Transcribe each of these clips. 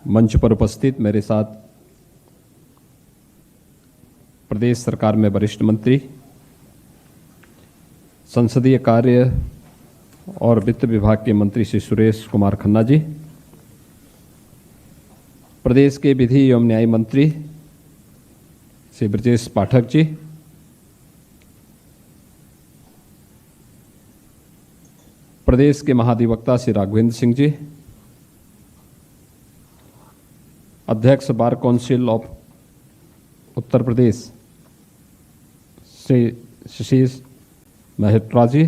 मंच पर उपस्थित मेरे साथ प्रदेश सरकार में वरिष्ठ मंत्री, संसदीय कार्य और वित्त विभाग के मंत्री श्री सुरेश कुमार खन्ना जी, प्रदेश के विधि एवं न्याय मंत्री श्री ब्रजेश पाठक जी, प्रदेश के महाधिवक्ता श्री राघवेंद्र सिंह जी, अध्यक्ष bar council of Uttar Pradesh Shri शशीष Mehtra जी,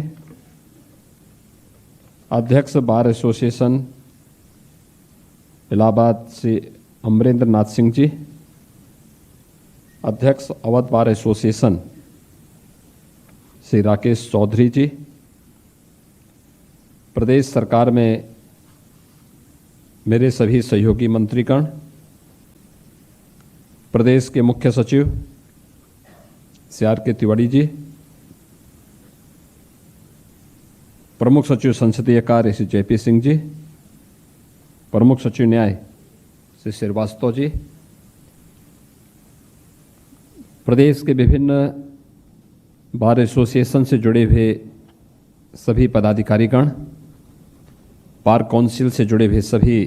अध्यक्ष बार एसोसिएशन इलाहाबाद श्री अमरेंद्र नाथ सिंह जी, अध्यक्ष अवध बार एसोसिएशन श्री राकेश चौधरी जी, प्रदेश सरकार में मेरे सभी सहयोगी मंत्रीगण, प्रदेश के मुख्य सचिव श्री आर के तिवारी जी, प्रमुख सचिव संसदीय कार्य श्री जेपी सिंह जी, प्रमुख सचिव न्याय श्री श्रीवास्तव जी, प्रदेश के विभिन्न बार एसोसिएशन से जुड़े हुए सभी पदाधिकारीगण, बार काउंसिल से जुड़े हुए सभी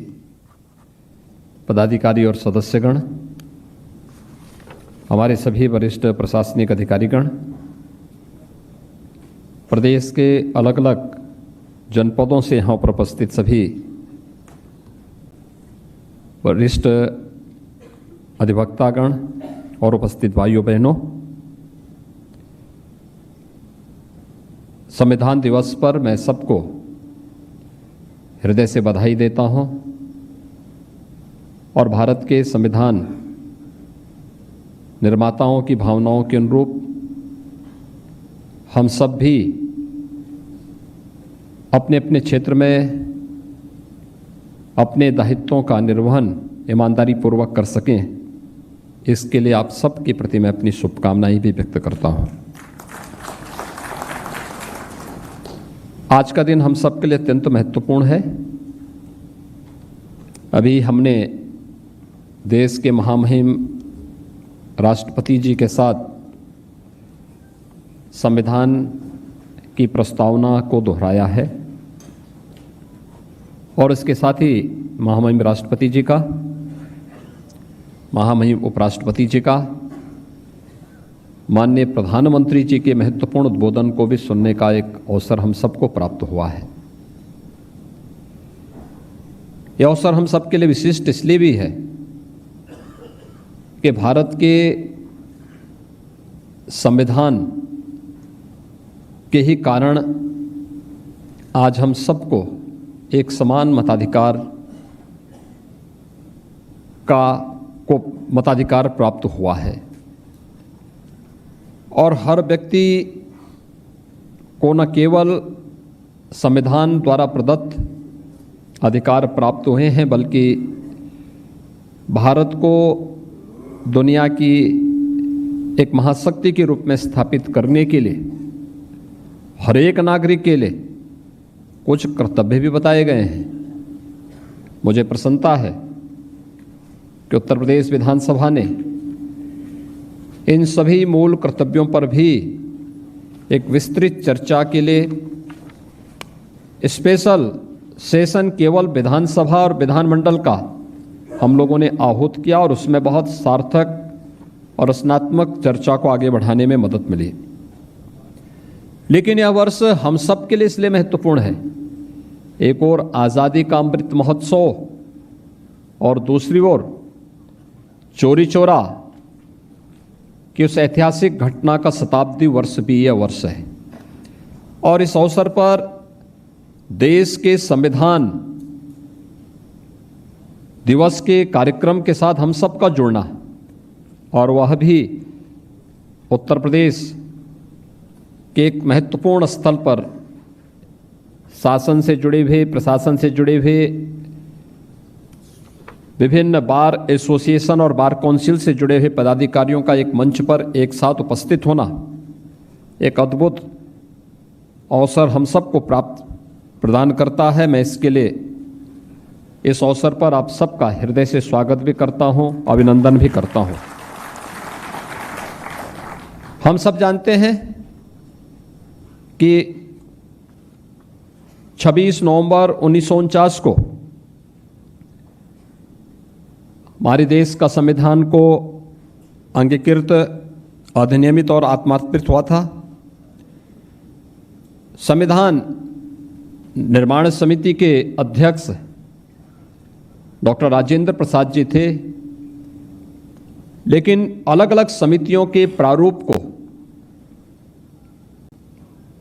पदाधिकारी और सदस्यगण, हमारे सभी वरिष्ठ प्रशासनिक अधिकारीगण, प्रदेश के अलग अलग जनपदों से यहाँ पर उपस्थित सभी वरिष्ठ अधिवक्तागण और उपस्थित भाइयों बहनों, संविधान दिवस पर मैं सबको हृदय से बधाई देता हूं और भारत के संविधान निर्माताओं की भावनाओं के अनुरूप हम सब भी अपने अपने क्षेत्र में अपने दायित्वों का निर्वहन ईमानदारी पूर्वक कर सकें, इसके लिए आप सबके प्रति मैं अपनी शुभकामनाएं भी व्यक्त करता हूं। आज का दिन हम सबके लिए अत्यंत महत्वपूर्ण है। अभी हमने देश के महामहिम राष्ट्रपति जी के साथ संविधान की प्रस्तावना को दोहराया है और इसके साथ ही महामहिम राष्ट्रपति जी का, महामहिम उपराष्ट्रपति जी का, माननीय प्रधानमंत्री जी के महत्वपूर्ण उद्बोधन को भी सुनने का एक अवसर हम सबको प्राप्त हुआ है। यह अवसर हम सबके लिए विशिष्ट इसलिए भी है कि भारत के संविधान के ही कारण आज हम सबको एक समान मताधिकार प्राप्त हुआ है और हर व्यक्ति को न केवल संविधान द्वारा प्रदत्त अधिकार प्राप्त हुए हैं, बल्कि भारत को दुनिया की एक महाशक्ति के रूप में स्थापित करने के लिए हर एक नागरिक के लिए कुछ कर्तव्य भी बताए गए हैं। मुझे प्रसन्नता है कि उत्तर प्रदेश विधानसभा ने इन सभी मूल कर्तव्यों पर भी एक विस्तृत चर्चा के लिए स्पेशल सेशन केवल विधानसभा और विधानमंडल का हम लोगों ने आहूत किया और उसमें बहुत सार्थक और रचनात्मक चर्चा को आगे बढ़ाने में मदद मिली। लेकिन यह वर्ष हम सब के लिए इसलिए महत्वपूर्ण है, एक ओर आज़ादी का अमृत महोत्सव और दूसरी ओर चौरी चौरा कि उस ऐतिहासिक घटना का शताब्दी वर्ष भी यह वर्ष है और इस अवसर पर देश के संविधान दिवस के कार्यक्रम के साथ हम सबका जुड़ना और वह भी उत्तर प्रदेश के एक महत्वपूर्ण स्थल पर शासन से जुड़े हुए, प्रशासन से जुड़े हुए, विभिन्न बार एसोसिएशन और बार काउंसिल से जुड़े हुए पदाधिकारियों का एक मंच पर एक साथ उपस्थित होना एक अद्भुत अवसर हम सबको प्रदान करता है। मैं इसके लिए इस अवसर पर आप सबका हृदय से स्वागत भी करता हूं, अभिनंदन भी करता हूं। हम सब जानते हैं कि 26 नवंबर 1949 को हमारे देश का संविधान को अंगीकृत, अधिनियमित और आत्मार्पित हुआ था। संविधान निर्माण समिति के अध्यक्ष डॉक्टर राजेंद्र प्रसाद जी थे, लेकिन अलग अलग समितियों के प्रारूप को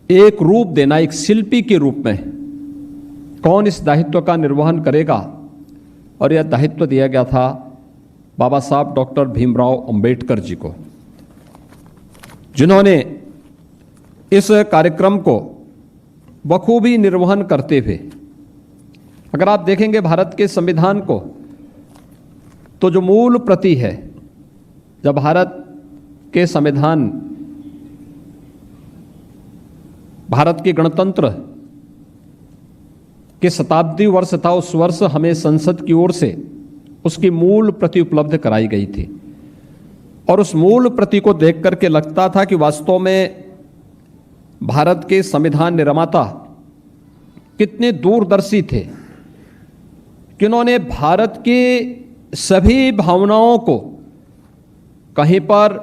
एक रूप देना, एक शिल्पी के रूप में कौन इस दायित्व का निर्वहन करेगा, और यह दायित्व दिया गया था बाबा साहब डॉक्टर भीमराव अंबेडकर जी को, जिन्होंने इस कार्यक्रम को बखूबी निर्वहन करते हुए, अगर आप देखेंगे भारत के संविधान को, तो जो मूल प्रति है, जब भारत के संविधान, भारत के गणतंत्र के शताब्दी वर्ष था, उस वर्ष हमें संसद की ओर से उसकी मूल प्रति उपलब्ध कराई गई थी। और उस मूल प्रति को देख करके लगता था कि वास्तव में भारत के संविधान निर्माता कितने दूरदर्शी थे कि उन्होंने भारत के सभी भावनाओं को कहीं पर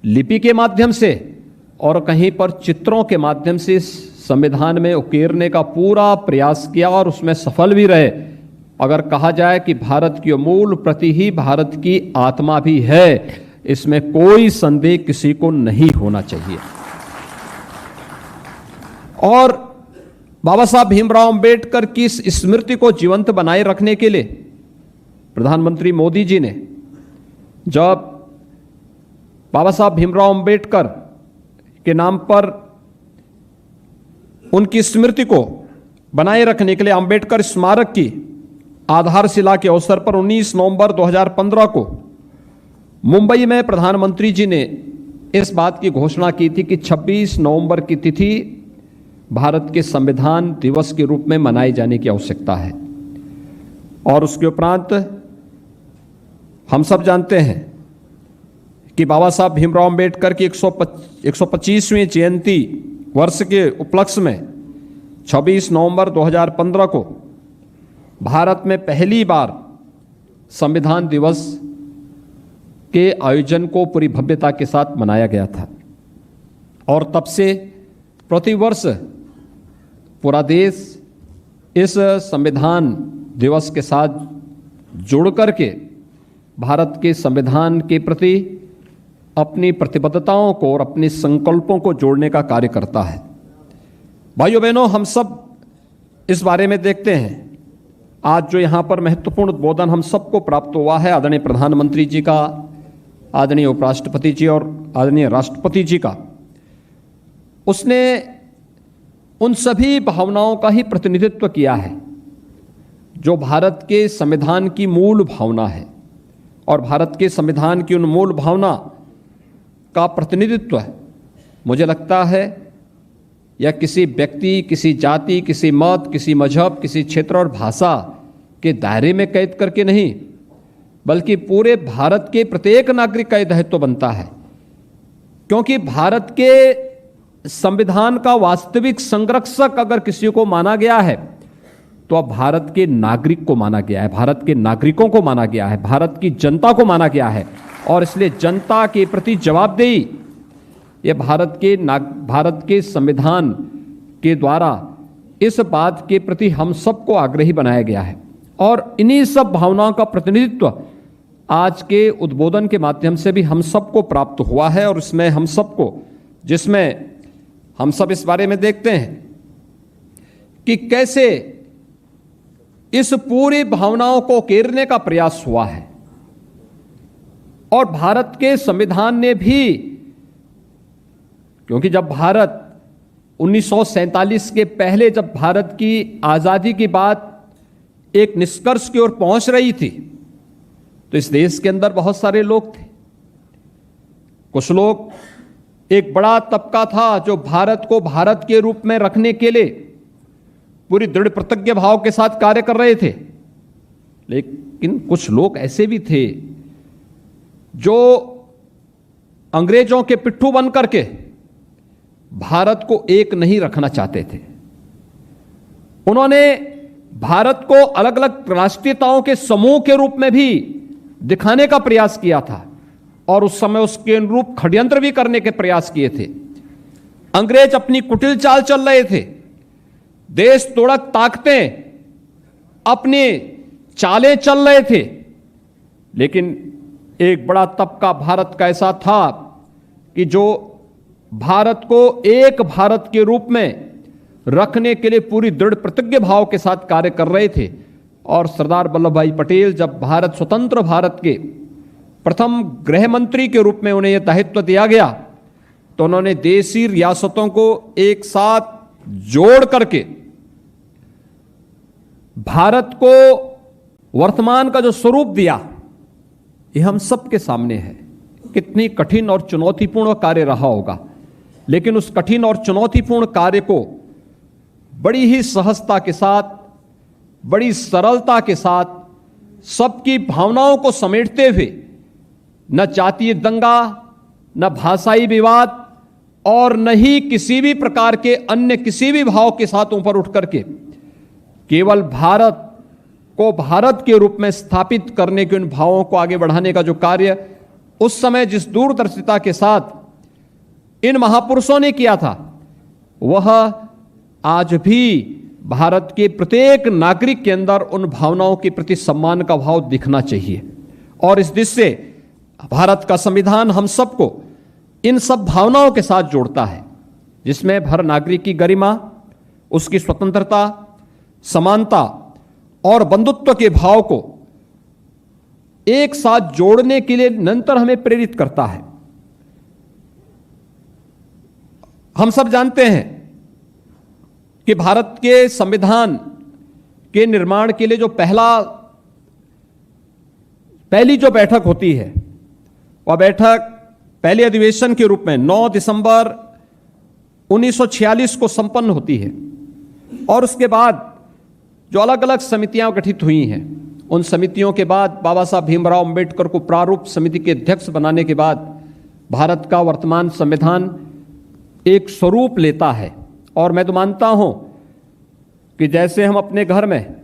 लिपि के माध्यम से और कहीं पर चित्रों के माध्यम से संविधान में उकेरने का पूरा प्रयास किया, और उसमें सफल भी रहे। अगर कहा जाए कि भारत की मूल प्रति ही भारत की आत्मा भी है, इसमें कोई संदेह किसी को नहीं होना चाहिए। और बाबा साहब भीमराव अंबेडकर की इस स्मृति को जीवंत बनाए रखने के लिए प्रधानमंत्री मोदी जी ने, जब बाबा साहब भीमराव अंबेडकर के नाम पर उनकी स्मृति को बनाए रखने के लिए अंबेडकर स्मारक की आधारशिला के अवसर पर 19 नवंबर 2015 को मुंबई में प्रधानमंत्री जी ने इस बात की घोषणा की थी कि 26 नवंबर की तिथि भारत के संविधान दिवस के रूप में मनाए जाने की आवश्यकता है। और उसके उपरांत हम सब जानते हैं कि बाबा साहब भीमराव अंबेडकर की 125वीं जयंती वर्ष के उपलक्ष्य में 26 नवंबर 2015 को भारत में पहली बार संविधान दिवस के आयोजन को पूरी भव्यता के साथ मनाया गया था। और तब से प्रतिवर्ष पूरा देश इस संविधान दिवस के साथ जुड़ करके भारत के संविधान के प्रति अपनी प्रतिबद्धताओं को और अपने संकल्पों को जोड़ने का कार्य करता है। भाइयों बहनों, हम सब इस बारे में देखते हैं, आज जो यहाँ पर महत्वपूर्ण उद्बोधन हम सबको प्राप्त हुआ है आदरणीय प्रधानमंत्री जी का, आदरणीय उपराष्ट्रपति जी और आदरणीय राष्ट्रपति जी का, उसने उन सभी भावनाओं का ही प्रतिनिधित्व किया है जो भारत के संविधान की मूल भावना है। और भारत के संविधान की उन मूल भावना का प्रतिनिधित्व मुझे लगता है या किसी व्यक्ति, किसी जाति, किसी मत, किसी मजहब, किसी क्षेत्र और भाषा के दायरे में कैद करके नहीं, बल्कि पूरे भारत के प्रत्येक नागरिक का यह दायित्व बनता है। क्योंकि भारत के संविधान का वास्तविक संरक्षक अगर किसी को माना गया है तो अब भारत के नागरिक को माना गया है, भारत के नागरिकों को माना गया है, भारत की जनता को माना गया है। और इसलिए जनता के प्रति जवाबदेही ये भारत के संविधान के द्वारा इस बात के प्रति हम सबको आग्रही बनाया गया है। और इन्हीं सब भावनाओं का प्रतिनिधित्व आज के उद्बोधन के माध्यम से भी हम सबको प्राप्त हुआ है। और इसमें हम सबको, जिसमें हम सब इस बारे में देखते हैं कि कैसे इस पूरी भावनाओं को उकेरने का प्रयास हुआ है। और भारत के संविधान ने भी, क्योंकि जब भारत 1947 के पहले, जब भारत की आज़ादी की बात एक निष्कर्ष की ओर पहुंच रही थी, तो इस देश के अंदर बहुत सारे लोग थे। कुछ लोग, एक बड़ा तबका था जो भारत को भारत के रूप में रखने के लिए पूरी दृढ़ प्रतिज्ञ भाव के साथ कार्य कर रहे थे। लेकिन कुछ लोग ऐसे भी थे जो अंग्रेजों के पिट्ठू बन करके भारत को एक नहीं रखना चाहते थे। उन्होंने भारत को अलग अलग राष्ट्रीयताओं के समूह के रूप में भी दिखाने का प्रयास किया था और उस समय उसके अनुरूप षड्यंत्र भी करने के प्रयास किए थे। अंग्रेज अपनी कुटिल चाल चल रहे थे, देश तोड़क ताकतें अपने चालें चल रहे थे, लेकिन एक बड़ा तबका भारत का ऐसा था कि जो भारत को एक भारत के रूप में रखने के लिए पूरी दृढ़ प्रतिज्ञ भाव के साथ कार्य कर रहे थे। और सरदार वल्लभ भाई पटेल जब भारत स्वतंत्र भारत के प्रथम गृह मंत्री के रूप में उन्हें यह दायित्व दिया गया तो उन्होंने देशी रियासतों को एक साथ जोड़ करके भारत को वर्तमान का जो स्वरूप दिया, यह हम सबके सामने है। कितनी कठिन और चुनौतीपूर्ण कार्य रहा होगा, लेकिन उस कठिन और चुनौतीपूर्ण कार्य को बड़ी ही सहजता के साथ, बड़ी सरलता के साथ, सबकी भावनाओं को समेटते हुए, न जातीय दंगा, न भाषाई विवाद और न ही किसी भी प्रकार के अन्य किसी भी भाव के साथ ऊपर उठ करके केवल भारत को भारत के रूप में स्थापित करने के उन भावों को आगे बढ़ाने का जो कार्य उस समय जिस दूरदर्शिता के साथ इन महापुरुषों ने किया था, वह आज भी भारत के प्रत्येक नागरिक के अंदर उन भावनाओं के प्रति सम्मान का भाव दिखना चाहिए। और इस दृष्टि से भारत का संविधान हम सबको इन सब भावनाओं के साथ जोड़ता है, जिसमें हर नागरिक की गरिमा, उसकी स्वतंत्रता, समानता और बंधुत्व के भाव को एक साथ जोड़ने के लिए निरंतर हमें प्रेरित करता है। हम सब जानते हैं कि भारत के संविधान के निर्माण के लिए जो पहली जो बैठक होती है, वह बैठक पहले अधिवेशन के रूप में 9 दिसंबर 1946 को संपन्न होती है। और उसके बाद जो अलग अलग समितियां गठित हुई हैं, उन समितियों के बाद बाबा साहब भीमराव अंबेडकर को प्रारूप समिति के अध्यक्ष बनाने के बाद भारत का वर्तमान संविधान एक स्वरूप लेता है। और मैं तो मानता हूं कि जैसे हम अपने घर में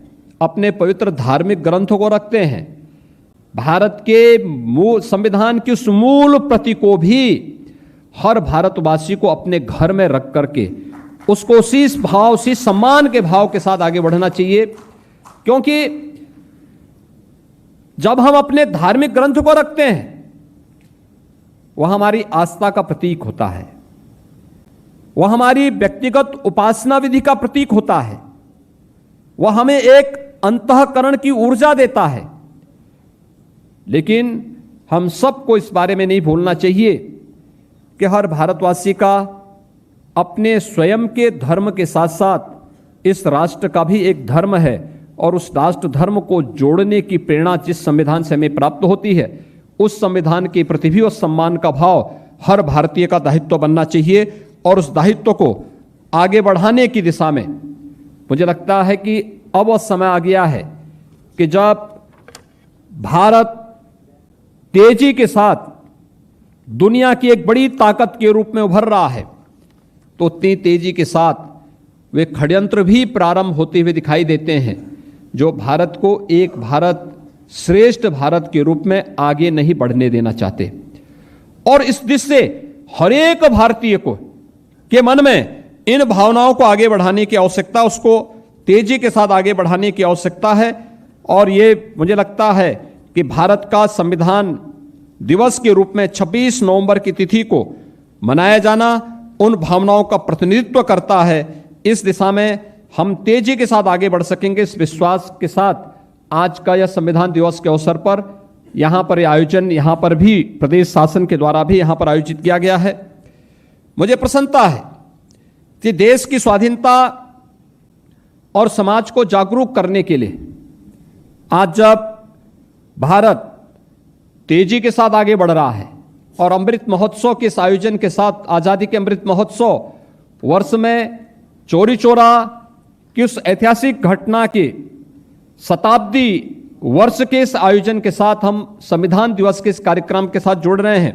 अपने पवित्र धार्मिक ग्रंथों को रखते हैं, भारत के संविधान की उस मूल प्रति को भी हर भारतवासी को अपने घर में रख करके उसको उसी भाव, उसी सम्मान के भाव के साथ आगे बढ़ना चाहिए। क्योंकि जब हम अपने धार्मिक ग्रंथ को रखते हैं, वह हमारी आस्था का प्रतीक होता है, वह हमारी व्यक्तिगत उपासना विधि का प्रतीक होता है, वह हमें एक अंतःकरण की ऊर्जा देता है। लेकिन हम सबको इस बारे में नहीं भूलना चाहिए कि हर भारतवासी का अपने स्वयं के धर्म के साथ साथ इस राष्ट्र का भी एक धर्म है, और उस राष्ट्र धर्म को जोड़ने की प्रेरणा जिस संविधान से हमें प्राप्त होती है, उस संविधान के प्रति भी उस सम्मान का भाव हर भारतीय का दायित्व बनना चाहिए। और उस दायित्व को आगे बढ़ाने की दिशा में मुझे लगता है कि अब वह समय आ गया है कि जब भारत तेजी के साथ दुनिया की एक बड़ी ताकत के रूप में उभर रहा है, तो उतनी तेजी के साथ वे षड्यंत्र भी प्रारंभ होते हुए दिखाई देते हैं जो भारत को एक भारत श्रेष्ठ भारत के रूप में आगे नहीं बढ़ने देना चाहते। और इस दृष्टि से हर एक भारतीय को के मन में इन भावनाओं को आगे बढ़ाने की आवश्यकता, उसको तेजी के साथ आगे बढ़ाने की आवश्यकता है। और ये मुझे लगता है कि भारत का संविधान दिवस के रूप में 26 नवंबर की तिथि को मनाया जाना उन भावनाओं का प्रतिनिधित्व करता है। इस दिशा में हम तेजी के साथ आगे बढ़ सकेंगे, इस विश्वास के साथ आज का यह संविधान दिवस के अवसर पर यहाँ पर आयोजन, यहाँ पर भी प्रदेश शासन के द्वारा भी यहाँ पर आयोजित किया गया है। मुझे प्रसन्नता है कि देश की स्वाधीनता और समाज को जागरूक करने के लिए आज जब भारत तेजी के साथ आगे बढ़ रहा है और अमृत महोत्सव के इस आयोजन के साथ, आज़ादी के अमृत महोत्सव वर्ष में चौरी चौरा की उस ऐतिहासिक घटना की शताब्दी वर्ष के इस आयोजन के साथ, हम संविधान दिवस के इस कार्यक्रम के साथ जुड़ रहे हैं,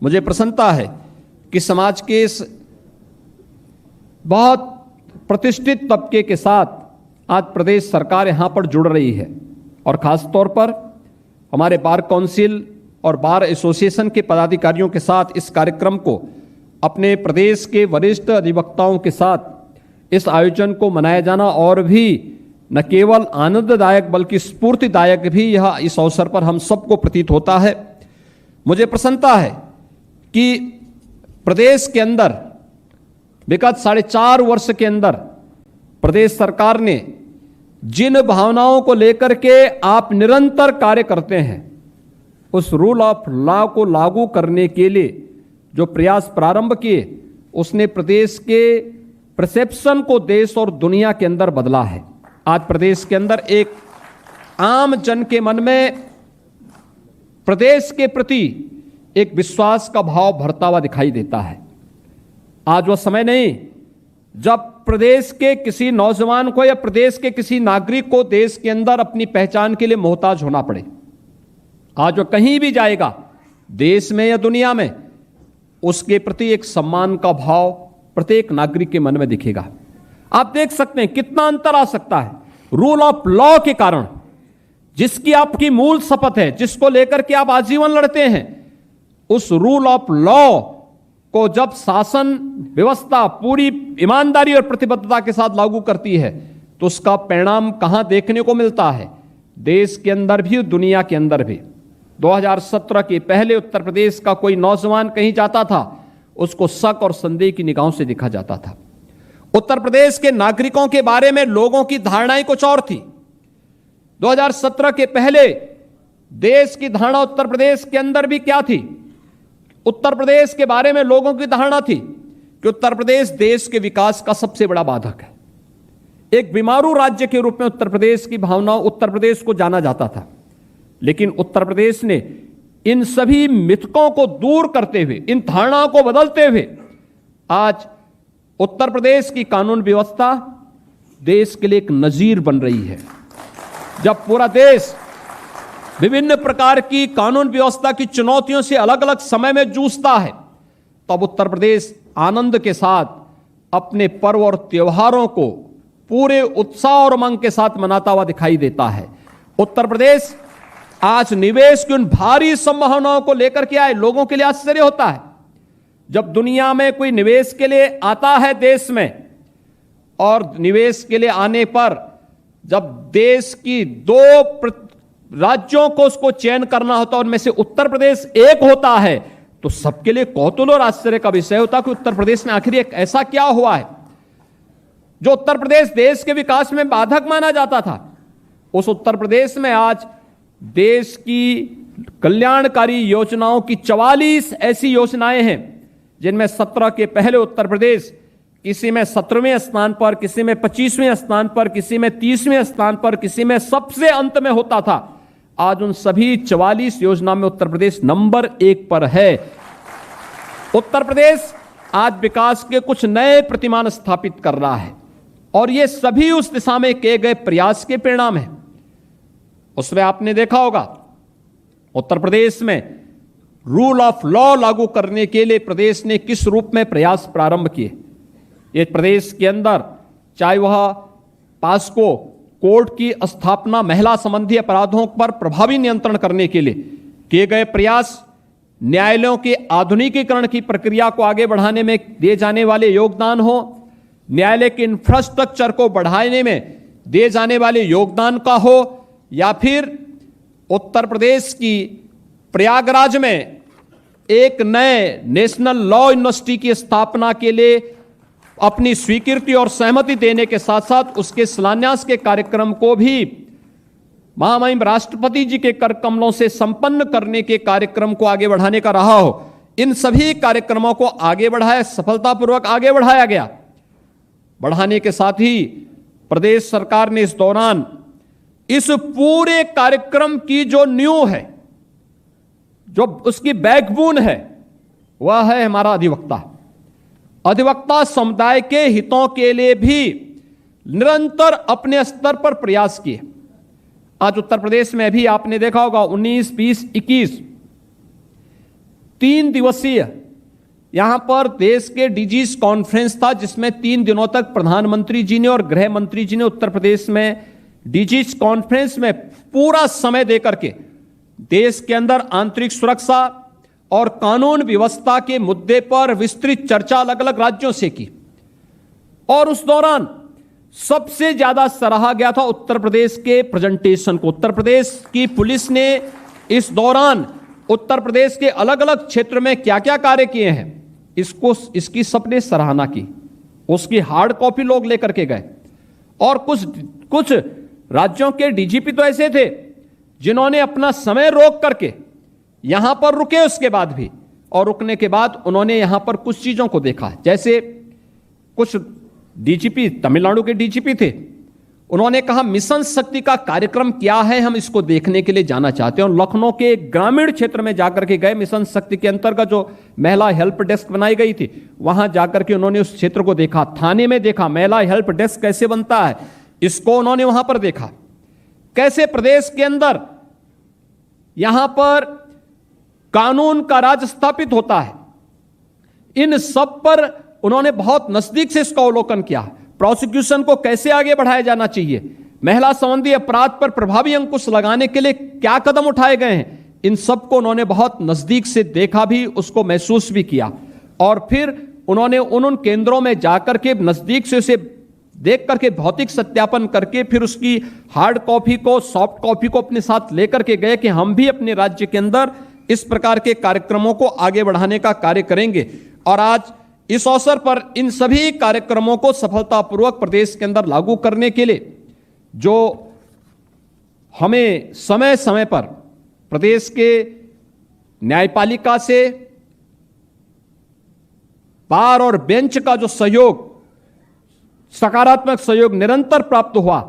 मुझे प्रसन्नता है कि समाज के इस बहुत प्रतिष्ठित तबके के साथ आज प्रदेश सरकार यहाँ पर जुड़ रही है और ख़ास तौर पर हमारे बार काउंसिल और बार एसोसिएशन के पदाधिकारियों के साथ इस कार्यक्रम को अपने प्रदेश के वरिष्ठ अधिवक्ताओं के साथ इस आयोजन को मनाया जाना और भी न केवल आनंददायक बल्कि स्फूर्तिदायक भी यह इस अवसर पर हम सबको प्रतीत होता है। मुझे प्रसन्नता है कि प्रदेश के अंदर विगत 4.5 वर्ष के अंदर प्रदेश सरकार ने जिन भावनाओं को लेकर के आप निरंतर कार्य करते हैं, उस रूल ऑफ लॉ को लागू करने के लिए जो प्रयास प्रारंभ किए, उसने प्रदेश के परसेप्शन को देश और दुनिया के अंदर बदला है। आज प्रदेश के अंदर एक आम जन के मन में प्रदेश के प्रति एक विश्वास का भाव भरता हुआ दिखाई देता है। आज वह समय नहीं जब प्रदेश के किसी नौजवान को या प्रदेश के किसी नागरिक को देश के अंदर अपनी पहचान के लिए मोहताज होना पड़े। आज वह कहीं भी जाएगा, देश में या दुनिया में, उसके प्रति एक सम्मान का भाव प्रत्येक नागरिक के मन में दिखेगा। आप देख सकते हैं कितना अंतर आ सकता है रूल ऑफ लॉ के कारण, जिसकी आपकी मूल शपथ है, जिसको लेकर के आप आजीवन लड़ते हैं, उस रूल ऑफ लॉ को जब शासन व्यवस्था पूरी ईमानदारी और प्रतिबद्धता के साथ लागू करती है तो उसका परिणाम कहां देखने को मिलता है, देश के अंदर भी दुनिया के अंदर भी। 2017 के पहले उत्तर प्रदेश का कोई नौजवान कहीं जाता था, उसको शक और संदेह की निगाहों से देखा जाता था। उत्तर प्रदेश के नागरिकों के बारे में लोगों की धारणाएं कुछ और थी। 2017 के पहले देश की धारणा उत्तर प्रदेश के अंदर भी क्या थी? उत्तर प्रदेश के बारे में लोगों की धारणा थी कि उत्तर प्रदेश देश के विकास का सबसे बड़ा बाधक है। एक बीमारू राज्य के रूप में उत्तर प्रदेश की भावनाओं, उत्तर प्रदेश को जाना जाता था। लेकिन उत्तर प्रदेश ने इन सभी मिथकों को दूर करते हुए, इन धारणाओं को बदलते हुए, आज उत्तर प्रदेश की कानून व्यवस्था देश के लिए एक नजीर बन रही है। जब पूरा देश विभिन्न प्रकार की कानून व्यवस्था की चुनौतियों से अलग अलग समय में जूझता है, तब उत्तर प्रदेश आनंद के साथ अपने पर्व और त्योहारों को पूरे उत्साह और उमंग के साथ मनाता हुआ दिखाई देता है। उत्तर प्रदेश आज निवेश की उन भारी संभावनाओं को लेकर के आए। लोगों के लिए आश्चर्य होता है जब दुनिया में कोई निवेश के लिए आता है देश में, और निवेश के लिए आने पर जब देश की 2 राज्यों को उसको चयन करना होता है, उनमें से उत्तर प्रदेश एक होता है, तो सबके लिए कौतूहल और आश्चर्य का विषय होता है कि उत्तर प्रदेश में आखिर एक ऐसा क्या हुआ है जो उत्तर प्रदेश देश के विकास में बाधक माना जाता था। उस उत्तर प्रदेश में आज देश की कल्याणकारी योजनाओं की 44 ऐसी योजनाएं हैं जिनमें 17 के पहले उत्तर प्रदेश किसी में 17वें स्थान पर, किसी में 25वें स्थान पर, किसी में 30वें स्थान पर, किसी में सबसे अंत में होता था। आज उन सभी 44 योजना में उत्तर प्रदेश नंबर 1 पर है। उत्तर प्रदेश आज विकास के कुछ नए प्रतिमान स्थापित कर रहा है और ये सभी उस दिशा में किए गए प्रयास के परिणाम हैं। उसमें आपने देखा होगा उत्तर प्रदेश में रूल ऑफ लॉ लागू करने के लिए प्रदेश ने किस रूप में प्रयास प्रारंभ किए। ये प्रदेश के अंदर चाहे वह पास्को कोर्ट की स्थापना महिला संबंधी अपराधों पर प्रभावी नियंत्रण करने के लिए किए गए प्रयास, न्यायालयों के आधुनिकीकरण की प्रक्रिया को आगे बढ़ाने में दिए जाने वाले योगदान हो, न्यायालय के इंफ्रास्ट्रक्चर को बढ़ाने में दिए जाने वाले योगदान का हो, या फिर उत्तर प्रदेश की प्रयागराज में एक नए नेशनल लॉ यूनिवर्सिटी की स्थापना के लिए अपनी स्वीकृति और सहमति देने के साथ साथ उसके शिलान्यास के कार्यक्रम को भी महामहिम राष्ट्रपति जी के कर कमलों से संपन्न करने के कार्यक्रम को आगे बढ़ाने का रहा हो। इन सभी कार्यक्रमों को आगे बढ़ाया, सफलतापूर्वक आगे बढ़ाया गया। बढ़ाने के साथ ही प्रदेश सरकार ने इस दौरान इस पूरे कार्यक्रम की जो नींव है, जो उसकी बैकबोन है, वह है हमारा अधिवक्ता। अधिवक्ता समुदाय के हितों के लिए भी निरंतर अपने स्तर पर प्रयास किए। आज उत्तर प्रदेश में अभी आपने देखा होगा 19, 20, 21 3 दिवसीय यहां पर देश के डीजीज कॉन्फ्रेंस था, जिसमें 3 दिनों तक प्रधानमंत्री जी ने और गृह मंत्री जी ने उत्तर प्रदेश में डीजीज कॉन्फ्रेंस में पूरा समय देकर के देश के अंदर आंतरिक सुरक्षा और कानून व्यवस्था के मुद्दे पर विस्तृत चर्चा अलग अलग राज्यों से की। और उस दौरान सबसे ज्यादा सराहा गया था उत्तर प्रदेश के प्रेजेंटेशन को। उत्तर प्रदेश की पुलिस ने इस दौरान उत्तर प्रदेश के अलग अलग क्षेत्र में क्या क्या कार्य किए हैं, इसकी सबने सराहना की। उसकी हार्ड कॉपी लोग लेकर के गए। और कुछ राज्यों के डीजीपी तो ऐसे थे जिन्होंने अपना समय रोक करके यहां पर रुके, उसके बाद भी, और रुकने के बाद उन्होंने यहां पर कुछ चीजों को देखा। जैसे कुछ डीजीपी, तमिलनाडु के डीजीपी थे, उन्होंने कहा मिशन शक्ति का कार्यक्रम क्या है, हम इसको देखने के लिए जाना चाहते हैं। और लखनऊ के ग्रामीण क्षेत्र में जाकर के गए। मिशन शक्ति के अंतर्गत जो महिला हेल्प डेस्क बनाई गई थी, वहां जाकर के उन्होंने उस क्षेत्र को देखा। थाने में देखा महिला हेल्प डेस्क कैसे बनता है, इसको उन्होंने वहां पर देखा। कैसे प्रदेश के अंदर यहां पर कानून का राज स्थापित होता है, इन सब पर उन्होंने बहुत नजदीक से इसका अवलोकन किया। प्रोसिक्यूशन को कैसे आगे बढ़ाया जाना चाहिए, महिला संबंधी अपराध पर प्रभावी अंकुश लगाने के लिए क्या कदम उठाए गए हैं, इन सब को उन्होंने बहुत नजदीक से देखा भी, उसको महसूस भी किया। और फिर उन्होंने उन केंद्रों में जाकर के नजदीक से उसे देख करके भौतिक सत्यापन करके फिर उसकी हार्ड कॉपी को, सॉफ्ट कॉपी को अपने साथ लेकर के गए कि हम भी अपने राज्य के अंदर इस प्रकार के कार्यक्रमों को आगे बढ़ाने का कार्य करेंगे। और आज इस अवसर पर इन सभी कार्यक्रमों को सफलतापूर्वक प्रदेश के अंदर लागू करने के लिए जो हमें समय समय पर प्रदेश के न्यायपालिका से, बार और बेंच का जो सहयोग, सकारात्मक सहयोग निरंतर प्राप्त हुआ,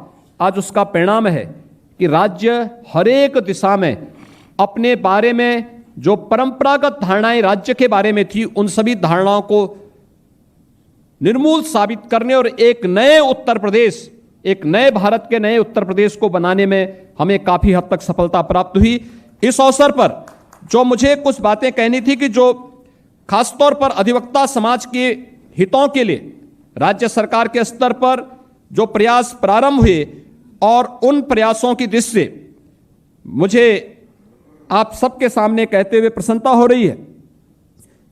आज उसका परिणाम है कि राज्य हर एक दिशा में अपने बारे में जो परंपरागत धारणाएं राज्य के बारे में थी, उन सभी धारणाओं को निर्मूल साबित करने और एक नए उत्तर प्रदेश, एक नए भारत के नए उत्तर प्रदेश को बनाने में हमें काफी हद तक सफलता प्राप्त हुई। इस अवसर पर जो मुझे कुछ बातें कहनी थी कि जो खासतौर पर अधिवक्ता समाज के हितों के लिए राज्य सरकार के स्तर पर जो प्रयास प्रारंभ हुए, और उन प्रयासों की दृष्टि से मुझे आप सबके सामने कहते हुए प्रसन्नता हो रही है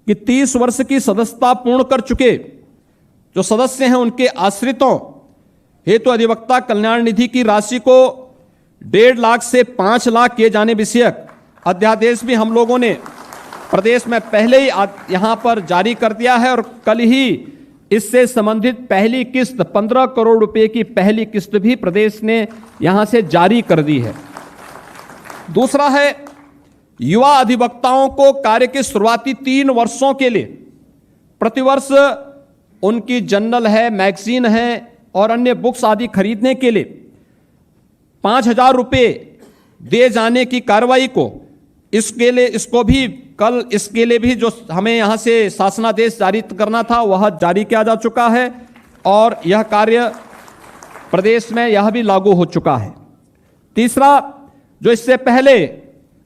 कि 30 वर्ष की सदस्यता पूर्ण कर चुके जो सदस्य हैं, उनके आश्रितों हेतु अधिवक्ता कल्याण निधि की राशि को 1.5 लाख से 5 लाख किए जाने विषयक अध्यादेश भी हम लोगों ने प्रदेश में पहले ही यहां पर जारी कर दिया है। और कल ही इससे संबंधित पहली किस्त 15 करोड़ रुपए की पहली किस्त भी प्रदेश ने यहां से जारी कर दी है। दूसरा है, युवा अधिवक्ताओं को कार्य के शुरुआती 3 वर्षों के लिए प्रतिवर्ष उनकी जर्नल है, मैगजीन है और अन्य बुक्स आदि खरीदने के लिए 5,000 रुपये दिए जाने की कार्रवाई को, इसके लिए इसको भी कल इसके लिए भी जो हमें यहां से शासनादेश जारी करना था वह जारी किया जा चुका है और यह कार्य प्रदेश में यह भी लागू हो चुका है। तीसरा, जो इससे पहले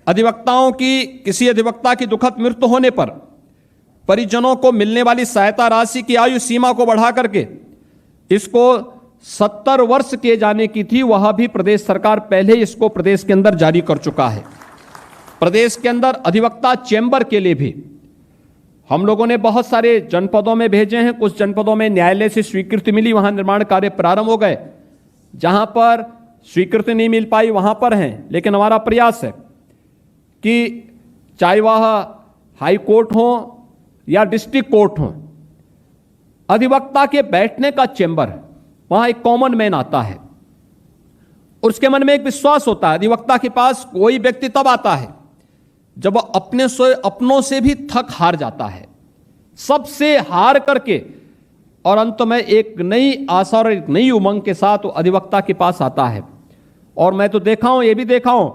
अधिवक्ताओं की किसी अधिवक्ता की दुखद मृत्यु होने पर परिजनों को मिलने वाली सहायता राशि की आयु सीमा को बढ़ा करके इसको 70 वर्ष किए जाने की थी, वह भी प्रदेश सरकार पहले ही इसको प्रदेश के अंदर जारी कर चुका है। प्रदेश के अंदर अधिवक्ता चैम्बर के लिए भी हम लोगों ने बहुत सारे जनपदों में भेजे हैं। कुछ जनपदों में न्यायालय से स्वीकृति मिली, वहां निर्माण कार्य प्रारंभ हो गए। जहां पर स्वीकृति नहीं मिल पाई वहां पर हैं, लेकिन हमारा प्रयास है कि चाहे वह हाई कोर्ट हो या डिस्ट्रिक्ट कोर्ट हो, अधिवक्ता के बैठने का चैम्बर, वहां एक कॉमन मैन आता है और उसके मन में एक विश्वास होता है। अधिवक्ता के पास कोई व्यक्ति तब आता है जब वह अपनों से भी थक हार जाता है, सबसे हार करके, और अंत में एक नई आशा और एक नई उमंग के साथ वो अधिवक्ता के पास आता है। और मैं तो देखा हूं, ये भी देखा हूं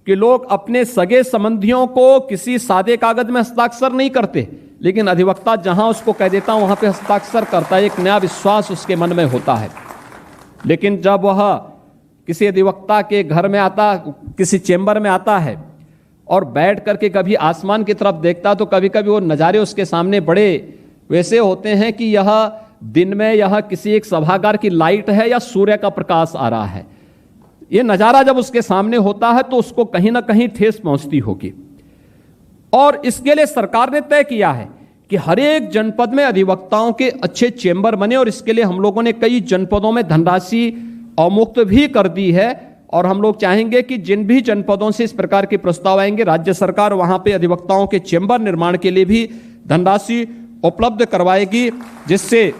कि लोग अपने सगे संबंधियों को किसी सादे कागज में हस्ताक्षर नहीं करते, लेकिन अधिवक्ता जहां उसको कह देता हूं वहां पे हस्ताक्षर करता है। एक नया विश्वास उसके मन में होता है। लेकिन जब वह किसी अधिवक्ता के घर में आता, किसी चेंबर में आता है और बैठ करके कभी आसमान की तरफ देखता, तो कभी कभी वो नज़ारे उसके सामने बड़े वैसे होते हैं कि यह दिन में यह किसी एक सभागार की लाइट है या सूर्य का प्रकाश आ रहा है। ये नज़ारा जब उसके सामने होता है तो उसको कहीं ना कहीं ठेस पहुंचती होगी। और इसके लिए सरकार ने तय किया है कि हर एक जनपद में अधिवक्ताओं के अच्छे चेंबर बने, और इसके लिए हम लोगों ने कई जनपदों में धनराशि अवमुक्त भी कर दी है। और हम लोग चाहेंगे कि जिन भी जनपदों से इस प्रकार के प्रस्ताव आएंगे, राज्य सरकार वहां पे अधिवक्ताओं के चेंबर निर्माण के लिए भी धनराशि उपलब्ध करवाएगी, जिससे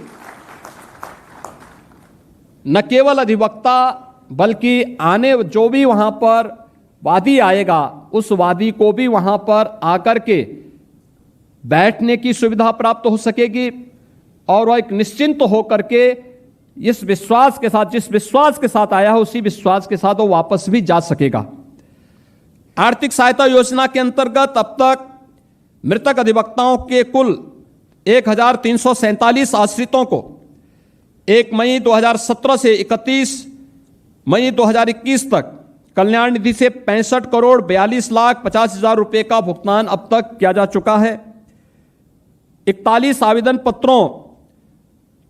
न केवल अधिवक्ता बल्कि आने जो भी वहां पर वादी आएगा, उस वादी को भी वहां पर आकर के बैठने की सुविधा प्राप्त हो सकेगी, और वह एक निश्चिंत होकर के इस विश्वास के साथ, जिस विश्वास के साथ आया है उसी विश्वास के साथ वो वापस भी जा सकेगा। आर्थिक सहायता योजना के अंतर्गत अब तक मृतक अधिवक्ताओं के कुल 1347 आश्रितों को 1 मई 2017 से 31 मई 2021 तक कल्याण निधि से 65,42,50,000 रुपए का भुगतान अब तक किया जा चुका है। 41 आवेदन पत्रों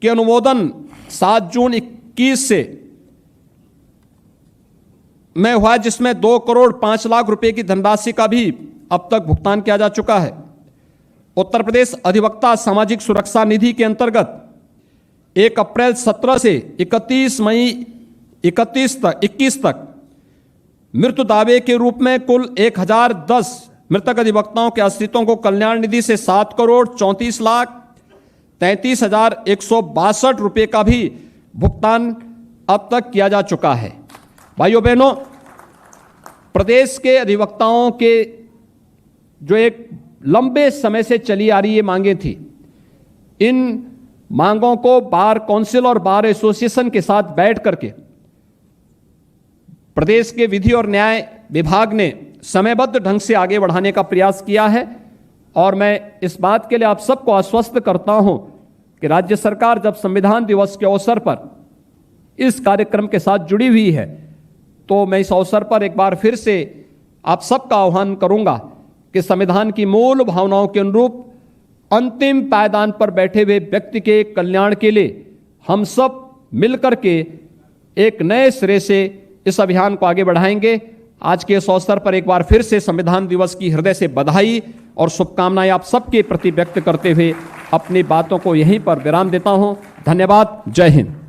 के अनुमोदन 7 जून 21 से में हुआ, जिसमें 2,05,00,000 रुपए की धनराशि का भी अब तक भुगतान किया जा चुका है। उत्तर प्रदेश अधिवक्ता सामाजिक सुरक्षा निधि के अंतर्गत 1 अप्रैल 17 से 31 मई 21 तक मृत्यु दावे के रूप में कुल 1,010 मृतक अधिवक्ताओं के आश्रितों को कल्याण निधि से 7,34,33,162 रुपए का भी भुगतान अब तक किया जा चुका है। भाइयों बहनों, प्रदेश के अधिवक्ताओं के जो एक लंबे समय से चली आ रही ये मांगें थी, इन मांगों को बार काउंसिल और बार एसोसिएशन के साथ बैठ करके प्रदेश के विधि और न्याय विभाग ने समयबद्ध ढंग से आगे बढ़ाने का प्रयास किया है। और मैं इस बात के लिए आप सबको आश्वस्त करता हूं कि राज्य सरकार जब संविधान दिवस के अवसर पर इस कार्यक्रम के साथ जुड़ी हुई है, तो मैं इस अवसर पर एक बार फिर से आप सबका आह्वान करूंगा कि संविधान की मूल भावनाओं के अनुरूप अंतिम पायदान पर बैठे हुए व्यक्ति के कल्याण के लिए हम सब मिलकर के एक नए सिरे से इस अभियान को आगे बढ़ाएंगे। आज के इस अवसर पर एक बार फिर से संविधान दिवस की हृदय से बधाई और शुभकामनाएं आप सबके प्रति व्यक्त करते हुए अपनी बातों को यहीं पर विराम देता हूं। धन्यवाद। जय हिंद।